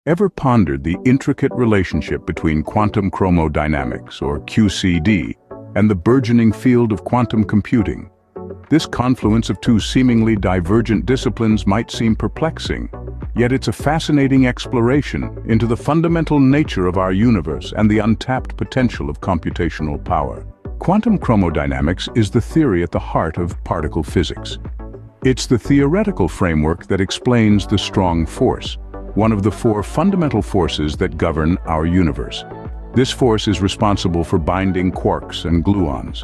Ever pondered the intricate relationship between quantum chromodynamics, or QCD, and the burgeoning field of quantum computing? This confluence of two seemingly divergent disciplines might seem perplexing, yet it's a fascinating exploration into the fundamental nature of our universe and the untapped potential of computational power. Quantum chromodynamics is the theory at the heart of particle physics. It's the theoretical framework that explains the strong force, one of the four fundamental forces that govern our universe. This force is responsible for binding quarks and gluons,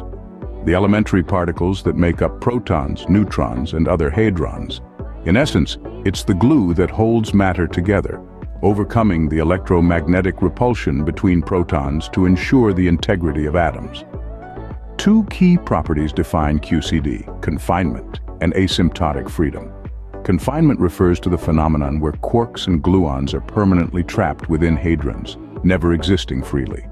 the elementary particles that make up protons, neutrons, and other hadrons. In essence, it's the glue that holds matter together, overcoming the electromagnetic repulsion between protons to ensure the integrity of atoms. Two key properties define QCD: confinement and asymptotic freedom. Confinement refers to the phenomenon where quarks and gluons are permanently trapped within hadrons, never existing freely.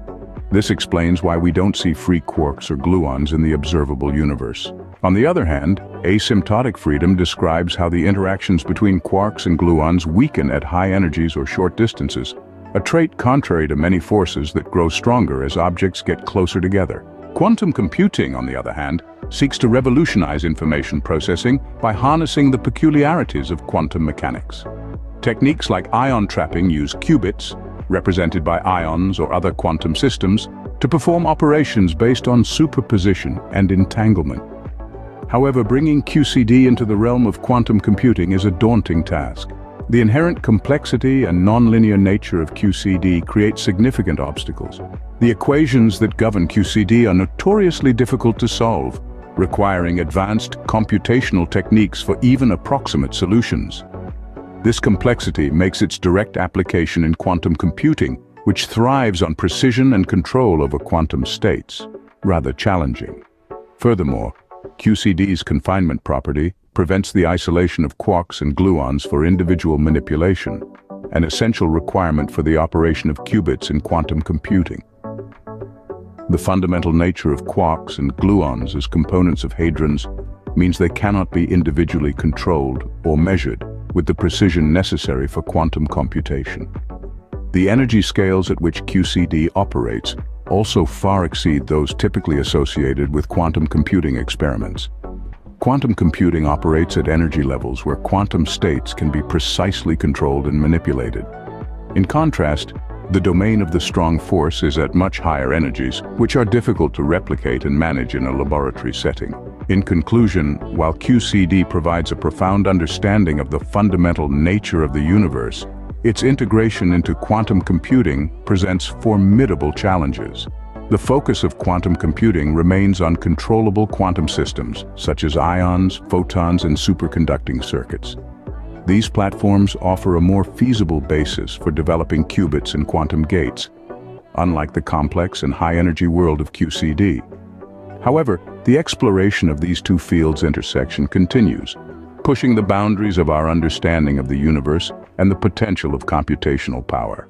This explains why we don't see free quarks or gluons in the observable universe. On the other hand, asymptotic freedom describes how the interactions between quarks and gluons weaken at high energies or short distances, a trait contrary to many forces that grow stronger as objects get closer together. Quantum computing, on the other hand, seeks to revolutionize information processing by harnessing the peculiarities of quantum mechanics. Techniques like ion trapping use qubits, represented by ions or other quantum systems, to perform operations based on superposition and entanglement. However, bringing QCD into the realm of quantum computing is a daunting task. The inherent complexity and nonlinear nature of QCD create significant obstacles. The equations that govern QCD are notoriously difficult to solve, requiring advanced computational techniques for even approximate solutions. This complexity makes its direct application in quantum computing, which thrives on precision and control over quantum states, rather challenging. Furthermore, QCD's confinement property prevents the isolation of quarks and gluons for individual manipulation, an essential requirement for the operation of qubits in quantum computing. The fundamental nature of quarks and gluons as components of hadrons means they cannot be individually controlled or measured with the precision necessary for quantum computation. The energy scales at which QCD operates also far exceed those typically associated with quantum computing experiments. Quantum computing operates at energy levels where quantum states can be precisely controlled and manipulated. In contrast, the domain of the strong force is at much higher energies, which are difficult to replicate and manage in a laboratory setting. In conclusion, while QCD provides a profound understanding of the fundamental nature of the universe, its integration into quantum computing presents formidable challenges. The focus of quantum computing remains on controllable quantum systems, such as ions, photons, and superconducting circuits. These platforms offer a more feasible basis for developing qubits and quantum gates, unlike the complex and high-energy world of QCD. However, the exploration of these two fields' intersection continues, pushing the boundaries of our understanding of the universe and the potential of computational power.